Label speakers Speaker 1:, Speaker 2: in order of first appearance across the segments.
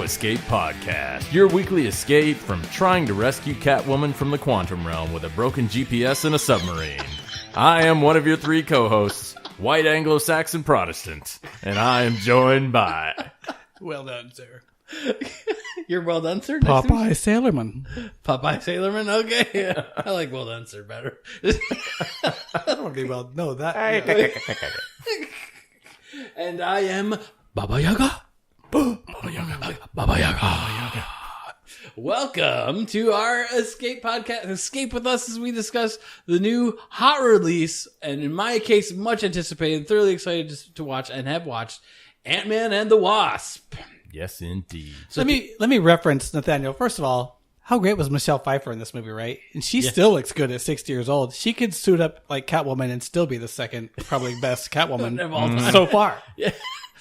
Speaker 1: Escape Podcast, your weekly escape from trying to rescue Catwoman from the quantum realm with a broken GPS and a submarine. I am one of your three co-hosts, White Anglo-Saxon Protestant, and I am joined by...
Speaker 2: Well done, sir.
Speaker 3: You're well done, sir?
Speaker 2: Popeye Sailorman.
Speaker 3: Popeye Sailorman? Okay. I like well done, sir, better.
Speaker 2: I don't want to be well. No, that.
Speaker 3: And I am Baba Yaga. Baba Yaga. Baba Yaga. Welcome to our Escape Podcast. Escape with us as we discuss the new hot release, and in my case, much anticipated, thoroughly excited to watch and have watched Ant-Man and the Wasp.
Speaker 1: Yes, indeed.
Speaker 2: So let me reference Nathaniel. First of all, how great was Michelle Pfeiffer in this movie, right? And she still looks good at 60 years old. She could suit up like Catwoman and still be the second, probably best Catwoman so far.
Speaker 3: Yeah.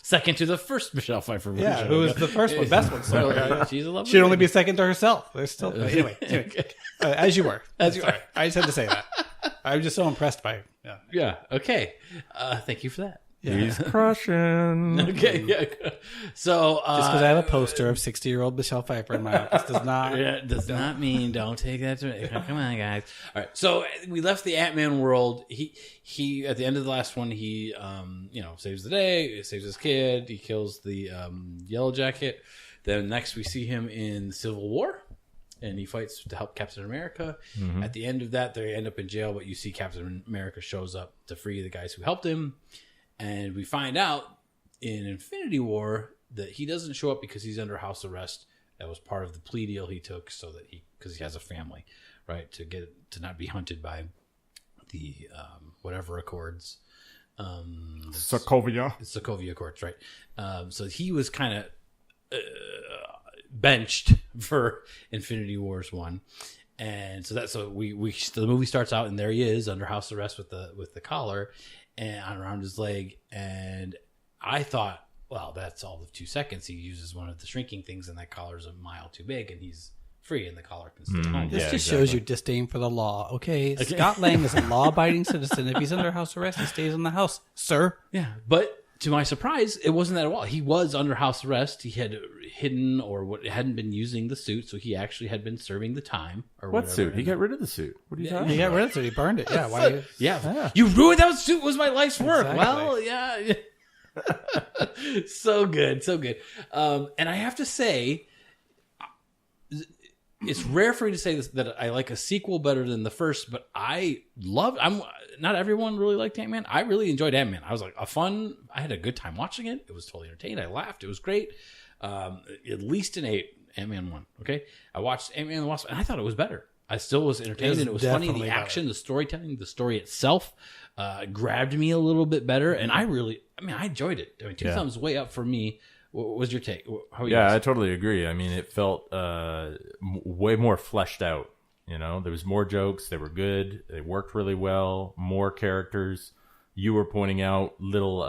Speaker 3: Second to the first Michelle Pfeiffer movie.
Speaker 2: Yeah, who was the first one, best one. So
Speaker 3: she's a lovely
Speaker 2: she'd only
Speaker 3: lady.
Speaker 2: be second to herself. There's still anyway. As you were. I just had to say that. I'm just so impressed by.
Speaker 3: Yeah. Okay. Thank you for that.
Speaker 2: Yeah.
Speaker 1: He's crushing.
Speaker 3: Okay. Yeah. So
Speaker 2: Just because I have a poster of 60-year-old Michelle Pfeiffer in my office does not.
Speaker 3: Yeah, does not mean don't take that to me. Come on, guys. All right. So we left the Ant-Man world. He at the end of the last one, he saves the day, saves his kid, he kills the Yellow Jacket. Then next we see him in Civil War, and he fights to help Captain America. Mm-hmm. At the end of that, they end up in jail, but you see Captain America shows up to free the guys who helped him. And we find out in Infinity War that he doesn't show up because he's under house arrest. That was part of the plea deal he took, so that because he has a family, right, to not be hunted by the whatever Accords, Sokovia Accords, right? So he was kind of benched for Infinity Wars 1. And so the movie starts out, and there he is under house arrest with the collar and around his leg, and I thought, well, that's all of 2 seconds. He uses one of the shrinking things, and that collar's a mile too big, and he's free, and the collar can stay on.
Speaker 2: This just shows your disdain for the law. Okay, Scott Lang is a law-abiding citizen. If he's under house arrest, he stays in the house, sir.
Speaker 3: Yeah, but to my surprise, it wasn't that at all. He was under house arrest. He had hidden hadn't been using the suit, so he actually had been serving the time. Or
Speaker 1: What
Speaker 3: whatever.
Speaker 1: suit? He got rid of the suit. What are you talking
Speaker 2: He
Speaker 1: about?
Speaker 2: got rid of it. He burned it. Yeah. Why?
Speaker 3: Yeah. You ruined that suit. Was my life's work.
Speaker 2: Exactly.
Speaker 3: Well, yeah. So good. And I have to say, it's rare for me to say this, that I like a sequel better than the first, but not everyone really liked Ant-Man. I really enjoyed Ant-Man. I was like I had a good time watching it. It was totally entertained. I laughed. It was great. At least an 8, Ant-Man 1. Okay. I watched Ant-Man and the Wasp, and I thought it was better. I still was entertained, and it was funny. The action, the storytelling, the story itself grabbed me a little bit better, and I enjoyed it. I mean, two thumbs way up for me. What was your take? How are you
Speaker 1: I totally agree. I mean, it felt way more fleshed out. You know, there was more jokes. They were good. They worked really well. More characters. You were pointing out little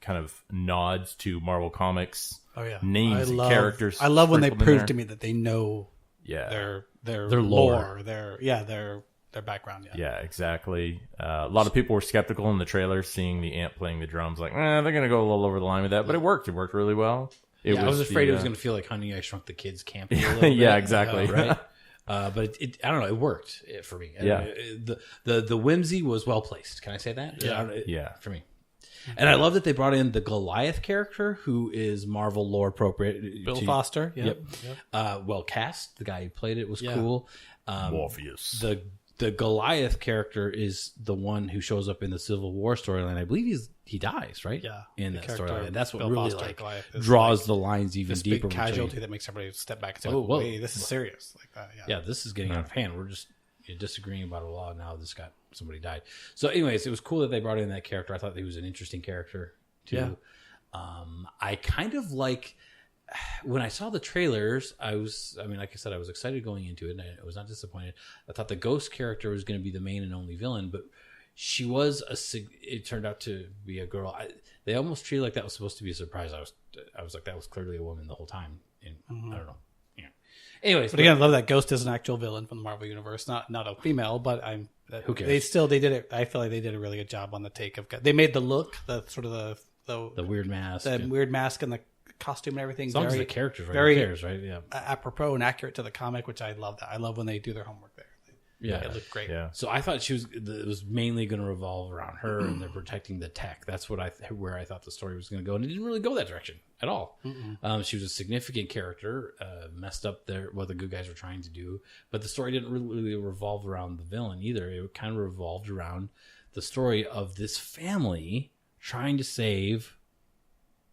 Speaker 1: kind of nods to Marvel Comics.
Speaker 2: Oh yeah,
Speaker 1: names and characters.
Speaker 2: I love when they
Speaker 1: sprinkled in
Speaker 2: prove
Speaker 1: there.
Speaker 2: to me that they know their lore, their background.
Speaker 1: Yeah, exactly. A lot of people were skeptical in the trailer, seeing the ant playing the drums. Like, they're going to go a little over the line with that, but it worked. It worked really well.
Speaker 3: I was afraid it was going to feel like Honey, I Shrunk the Kids campy a little bit.
Speaker 1: Yeah, exactly.
Speaker 3: Right. But I don't know. It worked for me.
Speaker 1: Yeah.
Speaker 3: The whimsy was well placed. Can I say that?
Speaker 1: Yeah.
Speaker 3: For me. And I love that they brought in the Goliath character, who is Marvel lore appropriate.
Speaker 2: Bill Foster.
Speaker 3: Yep. Well cast. The guy who played it was cool.
Speaker 1: Morpheus.
Speaker 3: The Goliath character is the one who shows up in the Civil War storyline. I believe he dies, right?
Speaker 2: Yeah.
Speaker 3: In that storyline. That's what
Speaker 2: Bill
Speaker 3: really
Speaker 2: Foster,
Speaker 3: draws the lines even
Speaker 2: this
Speaker 3: deeper.
Speaker 2: big casualty that makes everybody step back and say,
Speaker 3: whoa.
Speaker 2: Wait, this is serious. Like that.
Speaker 3: Yeah, this is getting out of hand. We're just disagreeing about a law. Now somebody died. So anyways, it was cool that they brought in that character. I thought he was an interesting character too. Yeah. I kind of like, when I saw the trailers, like I said, I was excited going into it, and I was not disappointed. I thought the Ghost character was going to be the main and only villain, but she was it turned out to be a girl. They almost treated like that was supposed to be a surprise. I was like, that was clearly a woman the whole time. And I don't know. Yeah. Anyways,
Speaker 2: but again, I love that Ghost is an actual villain from the Marvel universe, not a female, but
Speaker 3: who cares?
Speaker 2: They did it. I feel like they did a really good job on the take of. They made the look, the sort of the
Speaker 3: weird mask,
Speaker 2: weird mask, and the costume and everything.
Speaker 3: As long as
Speaker 2: very,
Speaker 3: the characters, right?
Speaker 2: very
Speaker 3: Who cares, right? Yeah.
Speaker 2: apropos and accurate to the comic, which I love that. I love when they do their homework there.
Speaker 3: Yeah.
Speaker 2: It looked great.
Speaker 1: Yeah.
Speaker 3: So I thought it was mainly going to revolve around her and they're protecting the tech. That's what where I thought the story was going to go, and it didn't really go that direction at all. She was a significant character, messed up what the good guys were trying to do, but the story didn't really revolve around the villain either. It kind of revolved around the story of this family trying to save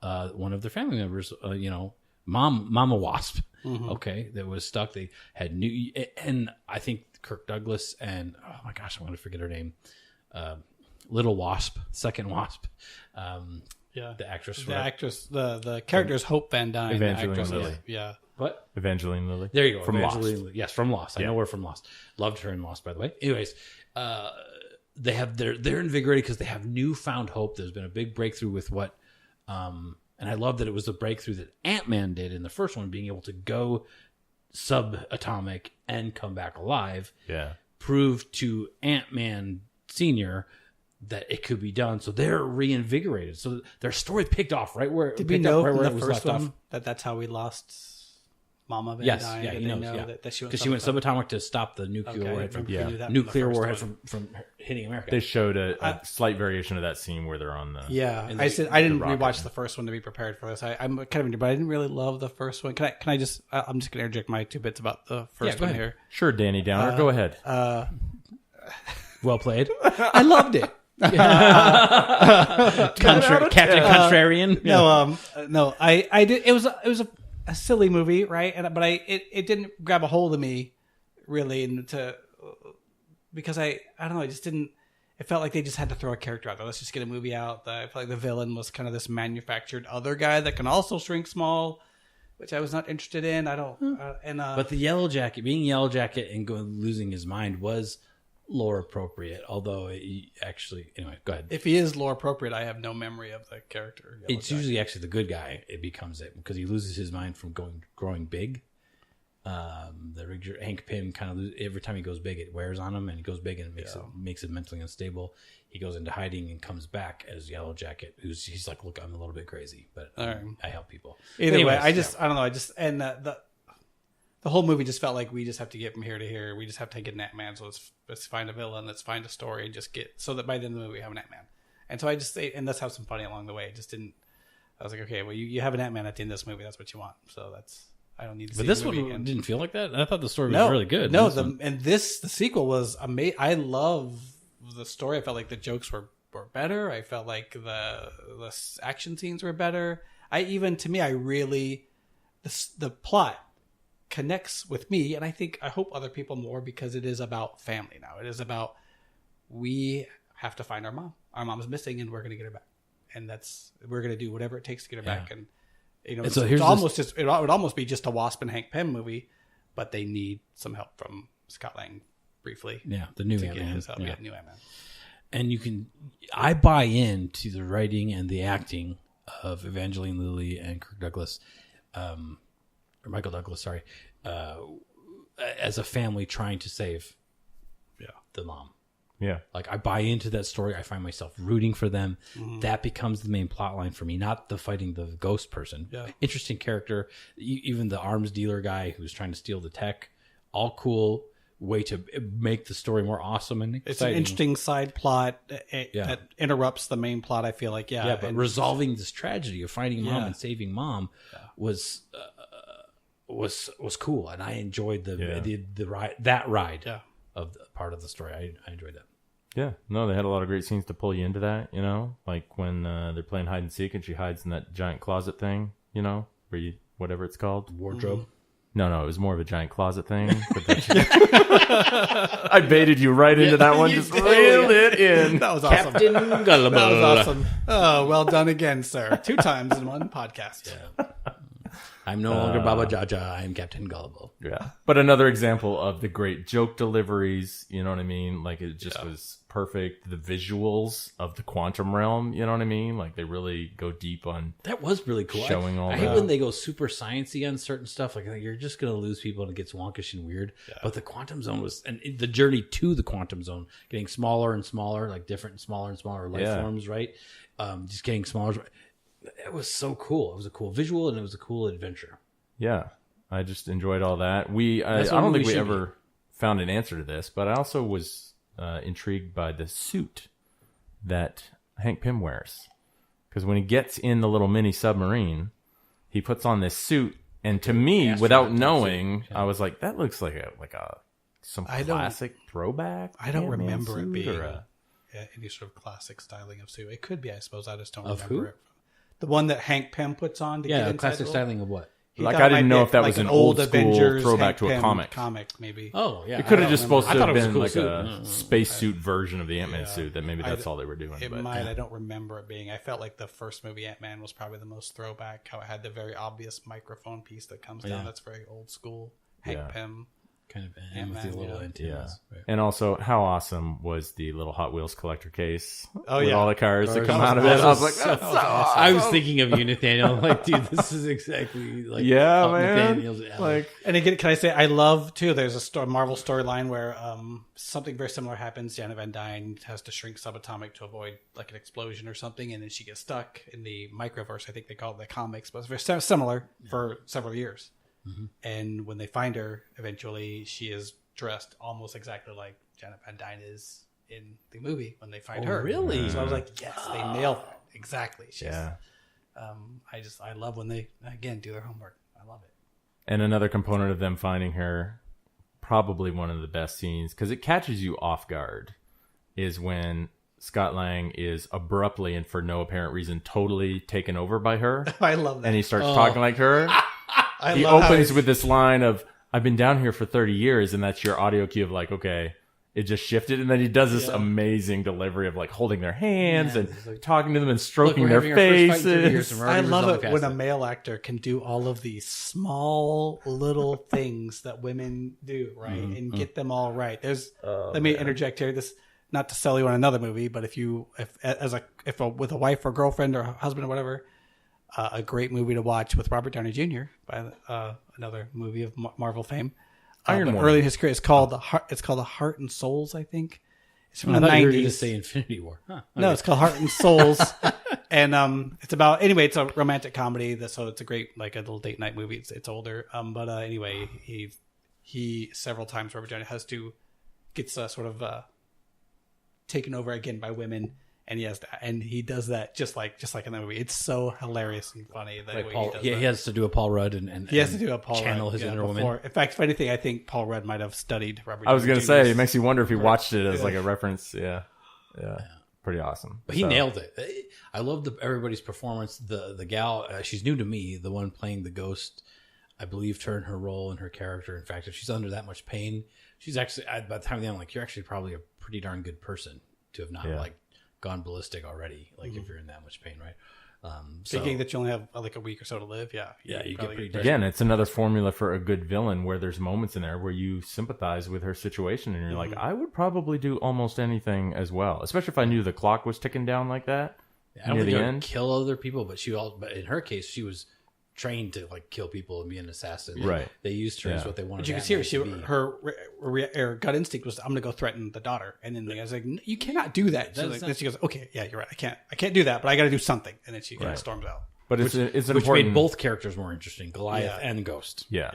Speaker 3: one of their family members. Mama Wasp. Okay, that was stuck. They had and I think Kirk Douglas and oh my gosh, I'm going to forget her name. Little Wasp, second Wasp. The actress.
Speaker 2: The character is Hope Van Dyne.
Speaker 1: Evangeline Lilly.
Speaker 2: Yeah.
Speaker 3: What?
Speaker 1: Evangeline Lilly.
Speaker 3: There you go.
Speaker 1: From Lost.
Speaker 3: Yes, from Lost. I know her from Lost. Loved her in Lost, by the way. Anyways, they're invigorated because they have newfound hope. There's been a big breakthrough with what. And I love that it was the breakthrough that Ant-Man did in the first one, being able to go subatomic and come back alive.
Speaker 1: Yeah.
Speaker 3: Proved to Ant-Man Sr. that it could be done. So they're reinvigorated. So their story picked off right where
Speaker 2: Did we know from
Speaker 3: it
Speaker 2: the
Speaker 3: was
Speaker 2: first
Speaker 3: left
Speaker 2: one
Speaker 3: off.
Speaker 2: that's how we lost Mama Van
Speaker 3: Yes,
Speaker 2: Dyne?
Speaker 3: yeah,
Speaker 2: Did
Speaker 3: he
Speaker 2: they
Speaker 3: knows,
Speaker 2: know
Speaker 3: yeah.
Speaker 2: that she
Speaker 3: Because she went subatomic to stop the nuclear warhead from from hitting America.
Speaker 1: They showed a slight variation of that scene where they're on the.
Speaker 2: Yeah,
Speaker 3: And
Speaker 2: I didn't
Speaker 1: rocket.
Speaker 2: rewatch the first one to be prepared for this. I'm kind of, but I didn't really love the first one. Can I just? I'm just going to interject my 2 bits about the first
Speaker 3: go
Speaker 2: one
Speaker 3: ahead.
Speaker 2: here.
Speaker 1: Sure, Danny Downer, go aahead.
Speaker 3: Well played.
Speaker 2: I loved it.
Speaker 3: Captain Contrarian.
Speaker 2: No, I did. It was a silly movie, right? But it didn't grab a hold of me really, because I don't know. I just didn't. It felt like they just had to throw a character out there. Let's just get a movie out. I felt like the villain was kind of this manufactured other guy that can also shrink small, which I was not interested in. I don't.
Speaker 3: But the Yellow Jacket, being Yellow Jacket and losing his mind was lore appropriate. Although anyway, go ahead.
Speaker 2: If he is lore appropriate, I have no memory of the character.
Speaker 3: It's usually actually the good guy. It becomes it because he loses his mind from growing big. Hank Pym kind of every time he goes big, it wears on him, and he goes big and it makes him mentally unstable. He goes into hiding and comes back as Yellow Jacket. He's like, look, I'm a little bit crazy, but I help people.
Speaker 2: Either way, I don't know. The whole movie just felt like we just have to get from here to here. We just have to get an Ant-Man. So let's find a villain. Let's find a story and just get so that by the end of the movie we have an Ant-Man. And so let's have some funny along the way. It just didn't. I was like, okay, well you have an Ant-Man at the end of this movie. That's what you want. So I don't need to.
Speaker 3: But this one didn't feel like that. I thought the story was really good.
Speaker 2: No, the sequel was amazing. I love the story. I felt like the jokes were better. I felt like the action scenes were better. The plot connects with me, and I hope other people more, because it is about family now. It is about, we have to find our mom. Our mom's missing, and we're going to get her back, and we're going to do whatever it takes to get her back. And
Speaker 3: so
Speaker 2: it would almost be just a Wasp and Hank Pym movie, but they need some help from Scott Lang briefly.
Speaker 3: Yeah, the new
Speaker 2: Ant-Man.
Speaker 3: Ant-Man. And I buy into the writing and the acting of Evangeline Lilly and Kirk Douglas, or Michael Douglas, sorry, as a family trying to save the mom.
Speaker 1: Yeah.
Speaker 3: Like, I buy into that story. I find myself rooting for them. Mm-hmm. That becomes the main plot line for me, not the fighting the ghost person. Yeah. Interesting character. Even the arms dealer guy who's trying to steal the tech. All cool. Way to make the story more awesome and exciting.
Speaker 2: It's an interesting side plot that interrupts the main plot, I feel like. Yeah,
Speaker 3: but resolving this tragedy of finding mom and saving mom was cool. And I enjoyed the ride of the part of the story. I enjoyed that.
Speaker 1: Yeah, no, they had a lot of great scenes to pull you into that, like when they're playing hide and seek and she hides in that giant closet thing, where whatever it's called.
Speaker 3: Wardrobe.
Speaker 1: Mm-hmm. No, it was more of a giant closet thing. I baited you right into that one. Just reel it in.
Speaker 2: That was awesome.
Speaker 3: Captain Gullible.
Speaker 2: That was awesome. Oh, well done again, sir. 2 times in one podcast.
Speaker 3: Yeah. I'm no longer Baba Jaja. I am Captain Gullible.
Speaker 1: Yeah. But another example of the great joke deliveries, you know what I mean? Like, it just was perfect. The visuals of the quantum realm, you know what I mean? Like, they really go deep on
Speaker 3: that was really cool.
Speaker 1: Showing all
Speaker 3: I
Speaker 1: that.
Speaker 3: hate when they go super sciencey on certain stuff. Like, you're just going to lose people and it gets wonkish and weird. Yeah. But the quantum zone was, and the journey to the quantum zone, getting smaller and smaller, like different smaller and smaller life forms, right? Just getting smaller. it was so cool. It was a cool visual and it was a cool adventure.
Speaker 1: Yeah, I just enjoyed all that. I don't think we ever found an answer to this, but I also was intrigued by the suit that Hank Pym wears. Because when he gets in the little mini submarine, he puts on this suit, and to me, without knowing, I was like, "That looks like some classic throwback."
Speaker 2: I don't remember it being any sort of classic styling of suit. It could be, I suppose. I just don't remember it. The one that Hank Pym puts on to get inside
Speaker 3: classic styling of what?
Speaker 1: Like, I didn't know if that was an old school
Speaker 2: Avengers,
Speaker 1: throwback
Speaker 2: Hank
Speaker 1: to a
Speaker 2: Pym
Speaker 1: comic.
Speaker 2: Comic, maybe.
Speaker 3: Oh, yeah.
Speaker 1: It could have just supposed to have been
Speaker 3: cool
Speaker 1: like
Speaker 3: suit.
Speaker 1: a spacesuit version of the Ant-Man suit. That maybe that's all they were doing.
Speaker 2: It might. I don't remember it being. I felt like the first movie Ant-Man was probably the most throwback. How it had the very obvious microphone piece that comes down. That's very old school. Hank Pym.
Speaker 3: Kind of with the little antennas.
Speaker 1: Right. And also, how awesome was the little Hot Wheels collector case with all the cars that come out of it? I was like, that's so awesome.
Speaker 3: I was thinking of you, Nathaniel. I'm like, dude, this is exactly like
Speaker 1: man.
Speaker 3: Nathaniel's alley.
Speaker 2: Like, and again, can I say I love too? There's a Marvel storyline where something very similar happens. Janet Van Dyne has to shrink subatomic to avoid like an explosion or something, and then she gets stuck in the microverse. I think they call it the comics, but it's very similar for several years. Mm-hmm. And when they find her, eventually she is dressed almost exactly like Janet Van Dyne is in the movie when they find her.
Speaker 3: Really?
Speaker 2: So I was like, yes, they nailed it. Exactly. I love when they, again, do their homework. I love it.
Speaker 1: And another component of them finding her, probably one of the best scenes, because it catches you off guard, is when Scott Lang is abruptly and for no apparent reason totally taken over by her.
Speaker 2: I love that.
Speaker 1: And he starts talking like her. He opens with this line of, I've been down here for 30 years, and that's your audio cue of like, okay, it just shifted. And then he does this amazing delivery of like holding their hands and like, talking to them and stroking their faces.
Speaker 2: I love it when a male actor can do all of these small little things that women do, right? And get them all right. Let me interject here. This, not to sell you on another movie, but if with a wife or girlfriend or husband or whatever, a great movie to watch with Robert Downey Jr. by another movie of Marvel fame.
Speaker 1: Iron Man.
Speaker 2: Early in his career, it's called The Heart and Souls. I think it's from the 90s.
Speaker 3: You were going to say Infinity War. Huh, okay.
Speaker 2: No, it's called Heart and Souls, and it's about it's a romantic comedy. So it's a great like a little date night movie. It's older, but anyway, he several times Robert Downey gets sort of taken over again by women. And he does that just like in the movie. It's so hilarious and funny that
Speaker 3: like he has to do a Paul Rudd and
Speaker 2: he has to do a Paul
Speaker 3: channel
Speaker 2: Rudd,
Speaker 3: his inner woman.
Speaker 2: In fact, if anything, I think Paul Rudd might have studied Robert.
Speaker 1: I was going to say it makes you wonder if he watched it as like a reference. Yeah, pretty awesome.
Speaker 3: But he nailed it. I loved everybody's performance. The gal, she's new to me. The one playing the ghost, I believed her in her role and her character. In fact, if she's under that much pain, she's actually by the time I'm like, you're actually probably a pretty darn good person to have not like gone ballistic already, like if you're in that much pain, right?
Speaker 2: Thinking that you only have like a week or so to live, you
Speaker 3: get pretty
Speaker 1: again. It's another formula for a good villain where there's moments in there where you sympathize with her situation and you're like, I would probably do almost anything as well, especially if I knew the clock was ticking down like that.
Speaker 3: I don't think I would kill other people, but in her case, she was trained to like kill people and be an assassin.
Speaker 1: Right.
Speaker 3: They used her as what they wanted.
Speaker 2: But you can see her gut instinct was, I'm going to go threaten the daughter. And then I was like, you cannot do that. Then she goes, okay, yeah, you're right. I can't do that, but I got to do something. And then she kind of storms out.
Speaker 1: But it's important.
Speaker 3: Which made both characters more interesting, Goliath and Ghost.
Speaker 1: Yeah.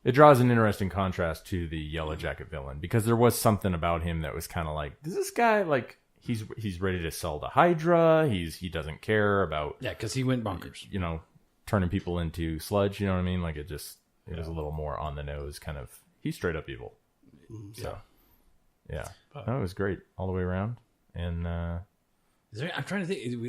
Speaker 1: It draws an interesting contrast to the Yellow Jacket villain because there was something about him that was kind of like, does this guy like he's ready to sell the Hydra? He doesn't care about
Speaker 3: because he went bonkers.
Speaker 1: Turning people into sludge, you know what I mean? Like it was a little more on the nose, kind of. He's straight up evil. So, it was great all the way around. And
Speaker 3: I'm trying to think.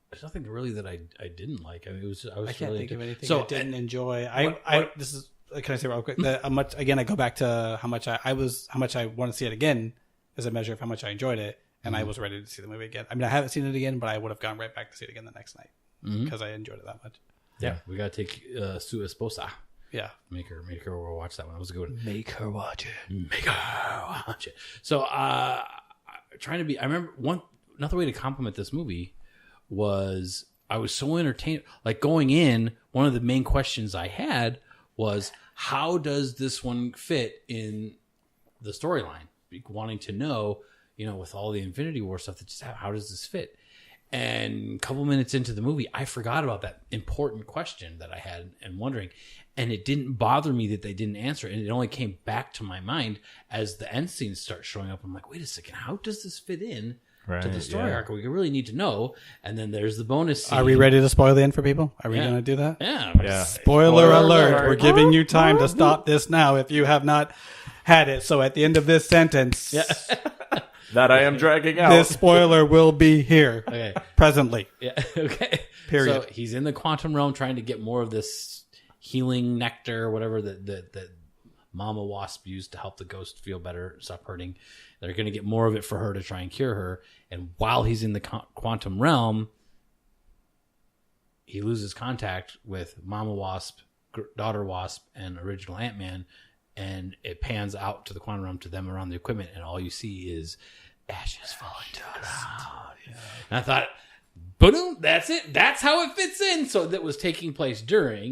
Speaker 3: There's nothing really that I didn't like. I mean, I
Speaker 2: can't think of anything I didn't enjoy. This is. Can I say real quick? I go back to how much I want to see it again as a measure of how much I enjoyed it, and I was ready to see the movie again. I mean, I haven't seen it again, but I would have gone right back to see it again the next night because I enjoyed it that much.
Speaker 3: Yeah, we gotta take Sue Esposa.
Speaker 2: Yeah,
Speaker 3: make her watch that one. That was a good one.
Speaker 2: Make her watch it.
Speaker 3: So, I remember another way to compliment this movie was I was so entertained. Like going in, one of the main questions I had was, how does this one fit in the storyline? Wanting to know, with all the Infinity War stuff, how does this fit? And a couple minutes into the movie, I forgot about that important question that I had and wondering. And it didn't bother me that they didn't answer it. And it only came back to my mind as the end scenes start showing up. I'm like, wait a second, how does this fit in to the story arc? We really need to know. And then there's the bonus scene.
Speaker 2: Are we ready to spoil the end for people? Are we going to do that?
Speaker 3: Yeah.
Speaker 2: Spoiler alert. We're giving you time to stop this now if you have not had it. So at the end of this sentence...
Speaker 1: that I am dragging out.
Speaker 2: This spoiler will be here.
Speaker 3: Okay.
Speaker 2: Presently.
Speaker 3: Yeah. Okay.
Speaker 2: Period.
Speaker 3: So he's in the quantum realm trying to get more of this healing nectar or whatever that Mama Wasp used to help the ghost feel better, stop hurting. They're going to get more of it for her to try and cure her. And while he's in the quantum realm, he loses contact with Mama Wasp, Daughter Wasp, and original Ant-Man. And it pans out to the quantum realm to them around the equipment, and all you see is ashes falling to the ground. Yeah. And I thought, boom, that's it. That's how it fits in. So that was taking place during,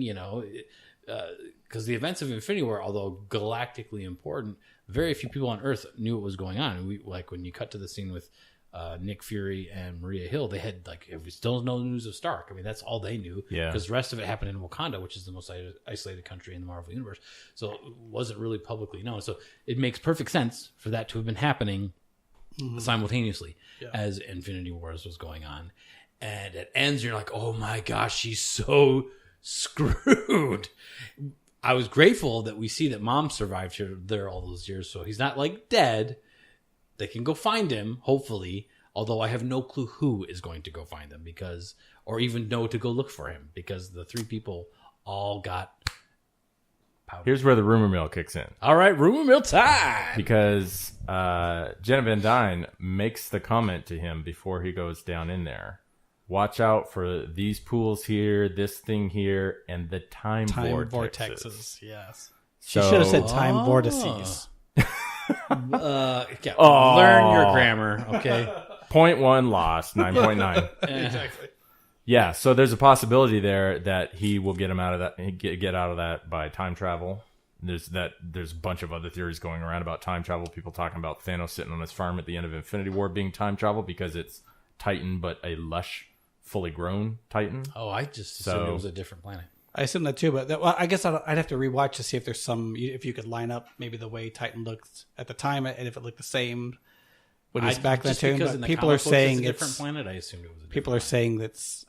Speaker 3: because the events of Infinity War, although galactically important, very few people on Earth knew what was going on. And like when you cut to the scene with Nick Fury and Maria Hill, they had still no news of Stark. I mean, that's all they knew.
Speaker 1: Yeah.
Speaker 3: Because the rest of it happened in Wakanda, which is the most isolated country in the Marvel Universe. So it wasn't really publicly known. So it makes perfect sense for that to have been happening simultaneously as Infinity Wars was going on. And it ends, you're like, oh my gosh, she's so screwed. I was grateful that we see that Mom survived there all those years. So he's not like dead. They can go find him, hopefully, although I have no clue who is going to go find him or even know to go look for him because the three people all got powder.
Speaker 1: Here's where the rumor mill kicks in.
Speaker 3: All right, rumor mill time.
Speaker 1: Because Jenna Van Dyne makes the comment to him before he goes down in there. Watch out for these pools here, this thing here, and the time vortexes.
Speaker 2: Yes. She should have said time vortices.
Speaker 3: Learn your grammar, okay?
Speaker 1: 0.1 lost, 9.9.
Speaker 2: Exactly.
Speaker 1: Yeah, so there's a possibility there that he will get him out of that. Get out of that by time travel. There's a bunch of other theories going around about time travel. People talking about Thanos sitting on his farm at the end of Infinity War being time travel because it's Titan, but a lush, fully grown Titan.
Speaker 3: Oh, I just assumed it was a different planet.
Speaker 2: I assume that too, but I guess I'd have to rewatch to see if there's if you could line up maybe the way Titan looked at the time and if it looked the same when he's back then too. But people are saying
Speaker 3: it's a different planet. I assumed it was a different
Speaker 2: people are saying that's.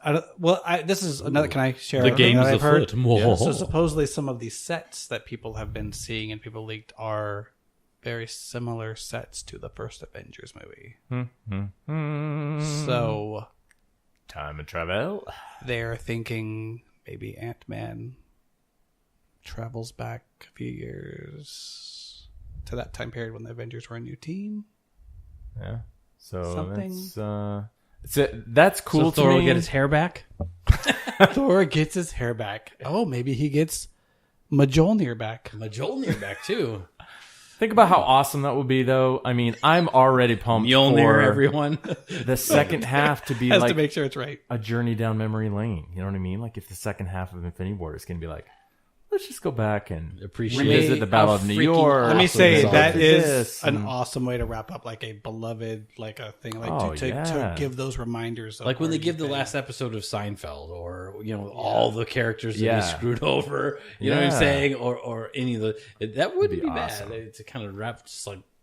Speaker 2: This is another. Can I share
Speaker 3: the game's
Speaker 2: that I've heard?
Speaker 3: Yeah.
Speaker 2: So supposedly some of these sets that people have been seeing and people leaked are very similar sets to the first Avengers movie. So
Speaker 1: time and travel.
Speaker 2: They're thinking. Maybe Ant-Man travels back a few years to that time period when the Avengers were a new team.
Speaker 1: Yeah. So
Speaker 2: something.
Speaker 1: That's cool
Speaker 3: so
Speaker 1: to
Speaker 3: Thor
Speaker 1: me.
Speaker 3: will get his hair back?
Speaker 2: Thor gets his hair back. Oh, maybe he gets Mjolnir back.
Speaker 3: Mjolnir back, too.
Speaker 1: Think about how awesome that would be, though. I mean, I'm already pumped
Speaker 3: Mjolnir,
Speaker 1: for
Speaker 3: everyone.
Speaker 1: the second half to be
Speaker 2: Has
Speaker 1: like
Speaker 2: to make sure it's right.
Speaker 1: a journey down memory lane. You know what I mean? Like if the second half of Infinity War is going to be like, let's just go back and revisit the Battle of New York.
Speaker 2: Let me say that is
Speaker 1: this
Speaker 2: an awesome way to wrap up like a beloved like a thing like to give those reminders. Of
Speaker 3: like when they give the last episode of Seinfeld, or all the characters that he screwed over. You know what I'm saying? Or any of the that wouldn't be
Speaker 1: awesome.
Speaker 3: bad to kind of wrap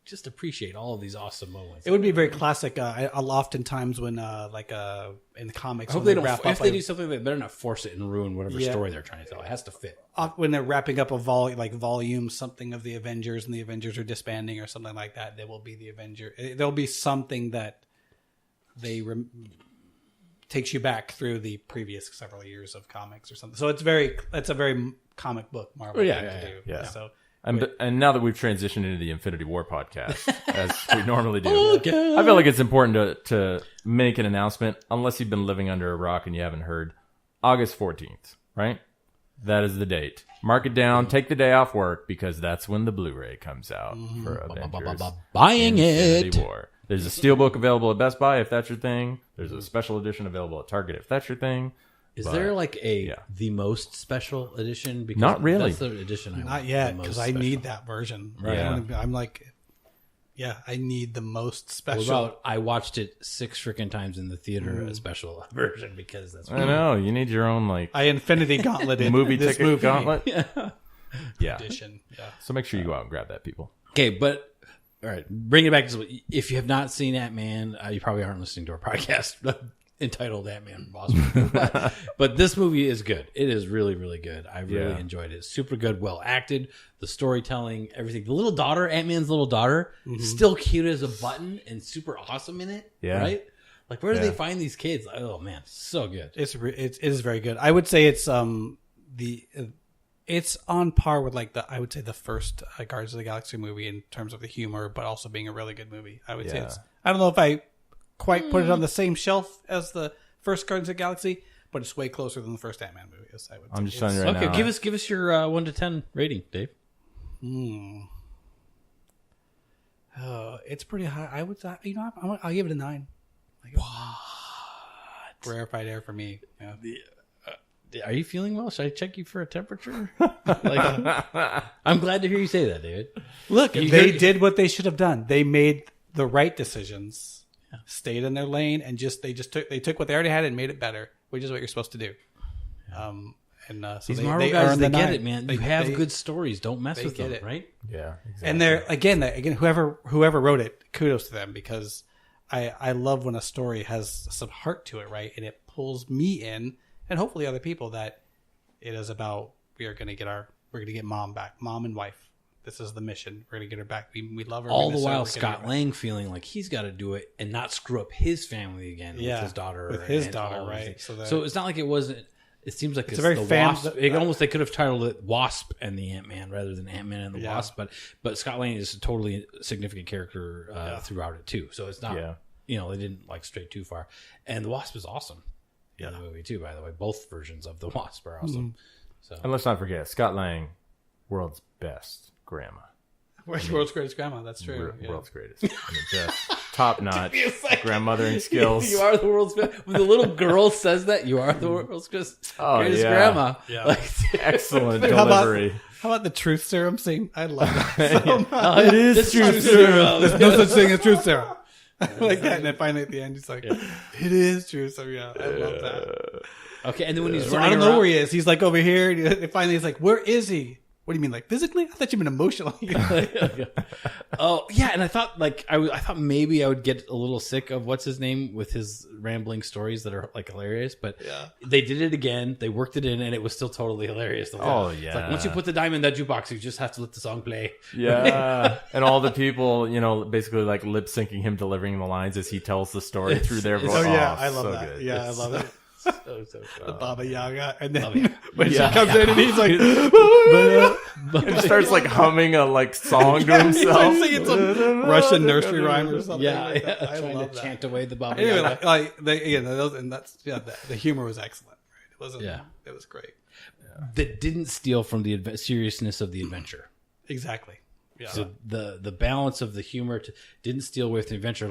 Speaker 3: just appreciate all of these awesome moments.
Speaker 2: It would be very classic. Oftentimes when in the comics,
Speaker 3: I hope they don't. If they do something, they better not force it and ruin whatever story they're trying to tell. It has to fit.
Speaker 2: When they're wrapping up a volume something of the Avengers and the Avengers are disbanding or something like that, there will be the Avenger. There'll be something that they takes you back through the previous several years of comics or something. So it's a very comic book Marvel thing to do.
Speaker 1: Yeah.
Speaker 2: So.
Speaker 1: And now that we've transitioned into the Infinity War podcast, as we normally do, I feel like it's important to make an announcement, unless you've been living under a rock and you haven't heard. August 14th, right? That is the date. Mark it down. Take the day off work because that's when the Blu-ray comes out for Avengers.
Speaker 3: Buying
Speaker 1: Infinity
Speaker 3: it.
Speaker 1: War. There's a steelbook available at Best Buy if that's your thing. There's a special edition available at Target if that's your thing.
Speaker 3: Is there like the most special edition? Because
Speaker 1: not really.
Speaker 3: That's the edition I want.
Speaker 2: Not yet, because I need that version. Right.
Speaker 1: Yeah.
Speaker 2: I'm like, Yeah, I need the most
Speaker 3: What
Speaker 2: special.
Speaker 3: about I watched it 6 freaking times in the theater, a special version, because that's
Speaker 1: I know you need your own like
Speaker 2: I Infinity Gauntleted
Speaker 1: movie
Speaker 2: this
Speaker 1: ticket
Speaker 2: movie
Speaker 1: gauntlet. Yeah.
Speaker 2: edition. Yeah.
Speaker 1: So make sure you go out and grab that, people.
Speaker 3: Okay, but all right, bring it back to if you have not seen Ant-Man, you probably aren't listening to our podcast entitled Ant-Man Wasp. but this movie is good. It is really, really good. I really enjoyed it. Super good, well acted. The storytelling, everything. The little daughter, Ant-Man's little daughter, still cute as a button and super awesome in it.
Speaker 1: Yeah.
Speaker 3: Right? Like, where do they find these kids? Oh man, so good.
Speaker 2: It is very good. I would say it's it's on par with like I would say the first Guardians of the Galaxy movie in terms of the humor, but also being a really good movie. I would say it's. I don't know if I quite put it on the same shelf as the first Guardians of the Galaxy, but it's way closer than the first Ant-Man movie. I would.
Speaker 1: I'm just telling you right now.
Speaker 3: Okay, give us your 1 to 10 rating, Dave.
Speaker 2: It's pretty high. I would. I'll give it a 9. What? Rarefied air for me. Yeah.
Speaker 3: Are you feeling well? Should I check you for a temperature? I'm glad to hear you say that, David.
Speaker 2: Look, they did what they should have done. They made the right decisions, stayed in their lane, and they took what they already had and made it better, which is what you're supposed to do. So
Speaker 3: these Marvel guys, they get
Speaker 2: 9.
Speaker 3: it, man. You have good stories. Don't mess with them, right?
Speaker 1: Yeah, exactly.
Speaker 2: And they're again, whoever wrote it, kudos to them, because I love when a story has some heart to it, right? And it pulls me in, and hopefully other people, that it is about we're gonna get mom back, mom and wife. This is the mission. We're gonna get her back. We love her.
Speaker 3: All the while, Scott Lang feeling like he's got to do it and not screw up his family again with his daughter.
Speaker 2: Right?
Speaker 3: So it's not like it wasn't. It seems like it's
Speaker 2: a very
Speaker 3: the Wasp. They could have titled it Wasp and the Ant-Man rather than Ant-Man and the Wasp. But Scott Lang is a totally significant character throughout it too. So it's not. Yeah. They didn't like stray too far. And the Wasp is awesome. Yeah, the movie too. By the way, both versions of the Wasp are awesome. So,
Speaker 1: and let's not forget Scott Lang, world's best grandma.
Speaker 2: World's greatest grandma. That's true.
Speaker 1: World's greatest. I mean, just top notch grandmothering skills.
Speaker 3: You are the world's best. When the little girl says that, you are the world's greatest grandma.
Speaker 2: Yeah.
Speaker 3: Like,
Speaker 1: excellent delivery.
Speaker 2: How about the truth serum scene? I love that so much.
Speaker 1: It is truth serum.
Speaker 2: There's no such thing as truth serum. Like that, and then finally at the end, he's like, "It is true." So I love that.
Speaker 3: Okay, and then when he's
Speaker 2: I don't know where he is. He's like over here. And finally, he's like, "Where is he?" What do you mean, like physically? I thought you meant emotionally.
Speaker 3: Oh yeah, and I thought I thought maybe I would get a little sick of what's his name with his rambling stories that are like hilarious, but they did it again. They worked it in, and it was still totally hilarious.
Speaker 1: Oh yeah!
Speaker 3: It's like once you put the dime in that jukebox, you just have to let the song play.
Speaker 1: Yeah, and all the people, basically like lip syncing him delivering the lines as he tells the story through their voice.
Speaker 2: Oh yeah, I love
Speaker 1: so
Speaker 2: that.
Speaker 1: Good.
Speaker 2: Yeah, I love it.
Speaker 3: So
Speaker 2: the Baba Yaga, and then when she comes in and he's like,
Speaker 1: and starts like humming a song to himself.
Speaker 2: He's like singing some Russian nursery rhyme or something.
Speaker 3: Yeah,
Speaker 2: like that. I
Speaker 3: trying
Speaker 2: love
Speaker 3: to
Speaker 2: that.
Speaker 3: chant away the Baba
Speaker 2: Anyway,
Speaker 3: Yaga.
Speaker 2: the humor was excellent. Right? It wasn't.
Speaker 3: Yeah,
Speaker 2: it was great.
Speaker 3: That didn't steal from the seriousness of the adventure.
Speaker 2: Exactly. Yeah.
Speaker 3: So the balance of the humor didn't steal away from the adventure.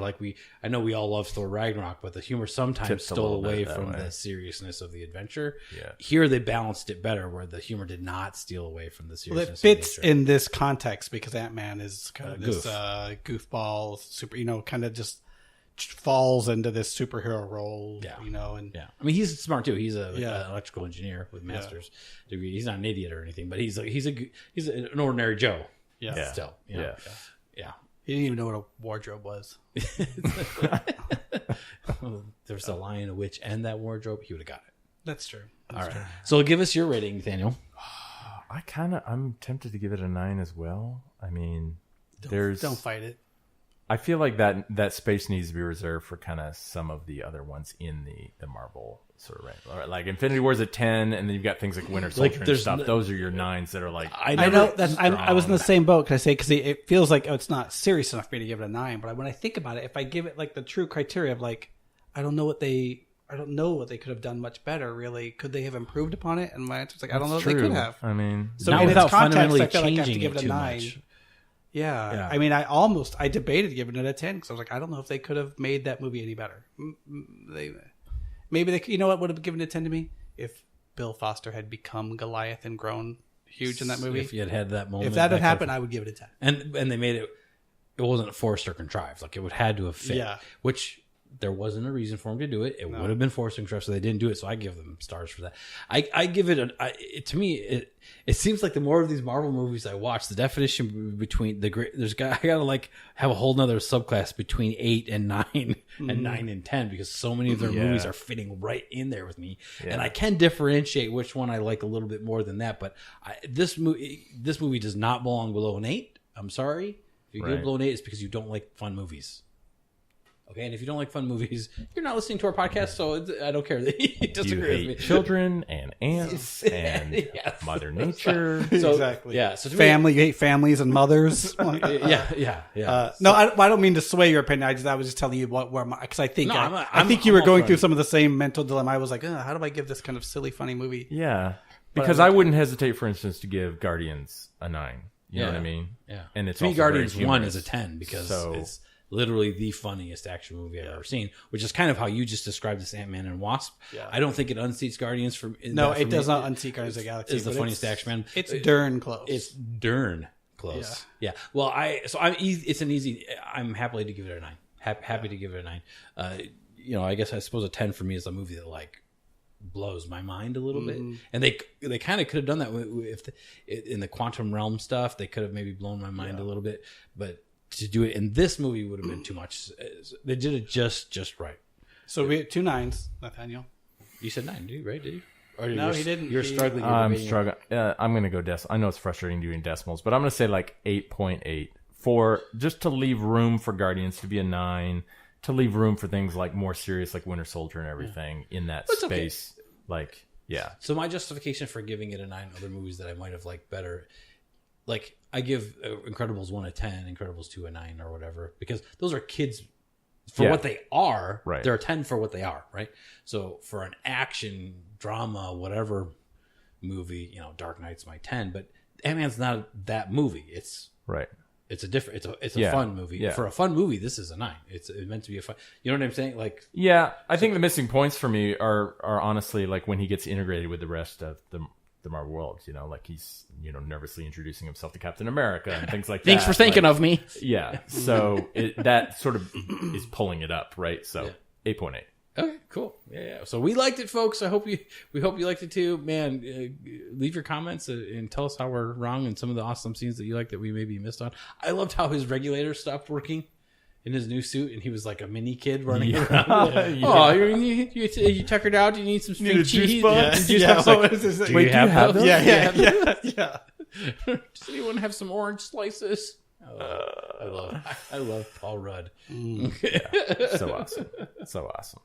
Speaker 3: I know we all love Thor Ragnarok, but the humor sometimes stole away from the seriousness of the adventure. Yeah. Here they balanced it better, where the humor did not steal away from the seriousness.
Speaker 2: Well, it fits in this context because Ant-Man is kind of this goofball, super, kind of just falls into this superhero role. Yeah. And
Speaker 3: I mean, he's smart too. He's an electrical engineer with master's degree. He's not an idiot or anything, but he's an ordinary Joe.
Speaker 2: Yeah.
Speaker 3: Still. Yeah.
Speaker 2: He didn't even know what a wardrobe was.
Speaker 3: There's a lion, a witch, and that wardrobe. He would have got it.
Speaker 2: That's true.
Speaker 3: All right. So give us your rating, Nathaniel.
Speaker 1: I'm tempted to give it a 9 as well. I mean,
Speaker 2: don't fight it.
Speaker 1: I feel like that space needs to be reserved for kind of some of the other ones in the Marvel sort of range. Like Infinity War's a 10, and then you've got things like Winter Soldier and stuff. Those are your 9s that are like.
Speaker 2: I know that's. I was in the same boat. Can I say because it feels like it's not serious enough for me to give it a 9. But when I think about it, if I give it like the true criteria of like, I don't know what they could have done much better. Really, could they have improved upon it? And my answer is like, I don't know if they could have.
Speaker 1: I mean,
Speaker 2: so
Speaker 3: not
Speaker 2: in
Speaker 3: without
Speaker 2: its context,
Speaker 3: fundamentally
Speaker 2: I feel like I have to
Speaker 3: changing
Speaker 2: give it a 9.
Speaker 3: much.
Speaker 2: Yeah. I mean, I debated giving it a 10 because I was like, I don't know if they could have made that movie any better. Maybe they, you know what would have given it a 10 to me? If Bill Foster had become Goliath and grown huge in that movie.
Speaker 3: If you had that moment.
Speaker 2: If that had happened, I would give it a 10.
Speaker 3: And they made it it wasn't forced or contrived. Like, it would had to have fit.
Speaker 2: Yeah.
Speaker 3: Which there wasn't a reason for them to do it. It would have been forced and contrived, so they didn't do it. So I give them stars for that. I give it to me. It seems like the more of these Marvel movies I watch, the definition between I gotta like have a whole nother subclass between 8 and 9 and 9 and 10, because so many of their movies are fitting right in there with me, and I can differentiate which one I like a little bit more than that. But this movie does not belong below an 8. I'm sorry. If you go below an 8, it's because you don't like fun movies. Okay, and if you don't like fun movies, you're not listening to our podcast, so I don't care that you disagree with me.
Speaker 1: Children and ants and Mother Nature.
Speaker 2: So, exactly.
Speaker 3: Yeah. So
Speaker 2: family, you hate families and mothers.
Speaker 3: Yeah.
Speaker 2: No, I don't mean to sway your opinion. I was just telling you because I think
Speaker 3: I'm
Speaker 2: you were going through some of the same mental dilemma. I was like, how do I give this kind of silly, funny movie?
Speaker 1: Yeah, because I wouldn't hesitate, for instance, to give Guardians a 9. You know what I mean?
Speaker 3: Yeah.
Speaker 1: And it's
Speaker 3: to me,
Speaker 1: also
Speaker 3: Guardians
Speaker 1: very
Speaker 3: 1
Speaker 1: humorous.
Speaker 3: is a 10 because it's literally the funniest action movie I've ever seen, which is kind of how you just described this Ant-Man and Wasp. Yeah. I don't think it unseats Guardians from.
Speaker 2: No, it does not unseat Guardians of the Galaxy.
Speaker 3: It's the funniest action man.
Speaker 2: It's darn close.
Speaker 3: It's darn close. Yeah. Well, it's an easy. I'm happy to give it a 9. Happy to give it a 9. I guess I suppose a 10 for me is a movie that like blows my mind a little bit, and they kind of could have done that in the quantum realm stuff. They could have maybe blown my mind a little bit, but to do it in this movie would have been too much. They did it just right.
Speaker 2: So we had 2 9s, Nathaniel.
Speaker 3: You said 9, did you? Or
Speaker 2: no, he didn't.
Speaker 3: You're struggling.
Speaker 1: I'm struggling. I'm going to go I know it's frustrating doing decimals, but I'm going to say like 8.8 for just to leave room for Guardians to be a 9, to leave room for things like more serious, like Winter Soldier and everything in that space. Okay. Like, yeah.
Speaker 3: So my justification for giving it a 9, other movies that I might have liked better, like I give Incredibles 1 a 10, Incredibles 2 a 9, or whatever, because those are kids for what they are.
Speaker 1: Right.
Speaker 3: They're a 10 for what they are, right? So for an action, drama, whatever movie, Dark Knight's my 10, but Ant-Man's not that movie. It's
Speaker 1: right.
Speaker 3: It's a different. It's a fun movie. Yeah. For a fun movie, this is a 9. It's meant to be a fun. You know what I'm saying? Like,
Speaker 1: yeah, I think the missing points for me are honestly like when he gets integrated with the rest of the Marvel world. Like he's nervously introducing himself to Captain America and things like that.
Speaker 3: Thanks for thinking of me.
Speaker 1: Yeah, so that sort of is pulling it up, right? So 8.8.
Speaker 3: Okay, cool. Yeah. So we liked it, folks. We hope you liked it too. Man, leave your comments and tell us how we're wrong and some of the awesome scenes that you like that we maybe missed on. I loved how his regulator stopped working in his new suit, and he was like a mini kid running around. Yeah. Oh, you tuckered out. You need some string cheese.
Speaker 1: Juice box?
Speaker 3: Juice box. Like,
Speaker 1: Wait, do you have those?
Speaker 2: Yeah.
Speaker 3: Does anyone have some orange slices? I love Paul Rudd.
Speaker 1: So awesome.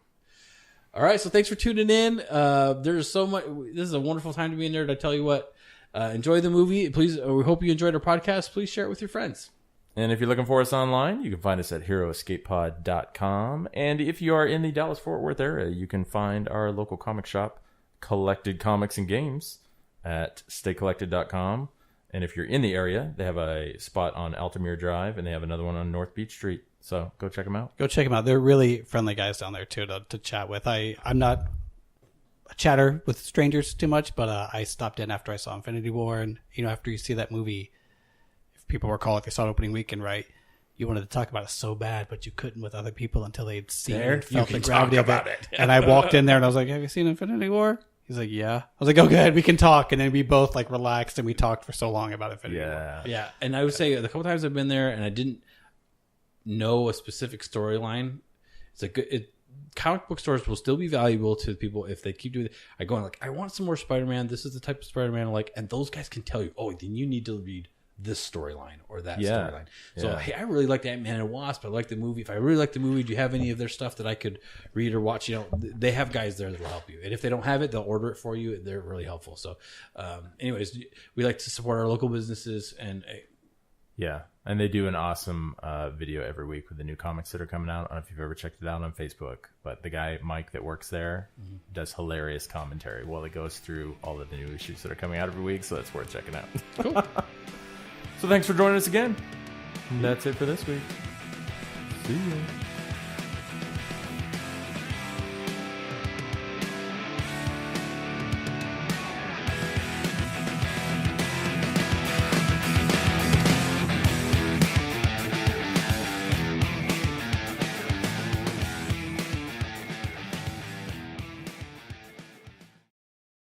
Speaker 3: All right, so thanks for tuning in. There's so much. This is a wonderful time to be a nerd. I tell you what, enjoy the movie. Please, we hope you enjoyed our podcast. Please share it with your friends.
Speaker 1: And if you're looking for us online, you can find us at heroescapepod.com. And if you are in the Dallas-Fort Worth area, you can find our local comic shop, Collected Comics and Games, at staycollected.com. And if you're in the area, they have a spot on Altamere Drive, and they have another one on North Beach Street. So go check them out.
Speaker 2: They're really friendly guys down there, too, to chat with. I'm not a chatter with strangers too much, but I stopped in after I saw Infinity War. And, after you see that movie, if people recall, if they saw it opening weekend, right, you wanted to talk about it so bad, but you couldn't with other people until they'd seen and felt the gravity of it. And I walked in there, and I was like, have you seen Infinity War? He's like, yeah. I was like, oh, good, we can talk. And then we both like relaxed, and we talked for so long about Infinity War.
Speaker 3: Yeah. And I would say the couple times I've been there and I didn't know a specific storyline, comic book stores will still be valuable to people if they keep doing it. I go on like, I want some more Spider-Man. This is the type of Spider-Man I like. And those guys can tell you, oh, then you need to read this storyline or that storyline. So, hey, I really liked Ant-Man and Wasp. I like the movie. If I really like the movie, do you have any of their stuff that I could read or watch? They have guys there that will help you. And if they don't have it, they'll order it for you. They're really helpful. So, anyways, we like to support our local businesses and.
Speaker 1: Yeah, and they do an awesome video every week with the new comics that are coming out. I don't know if you've ever checked it out on Facebook, but the guy, Mike, that works there does hilarious commentary while he goes through all of the new issues that are coming out every week, so that's worth checking out. Cool. So thanks for joining us again. And that's it for this week. See ya.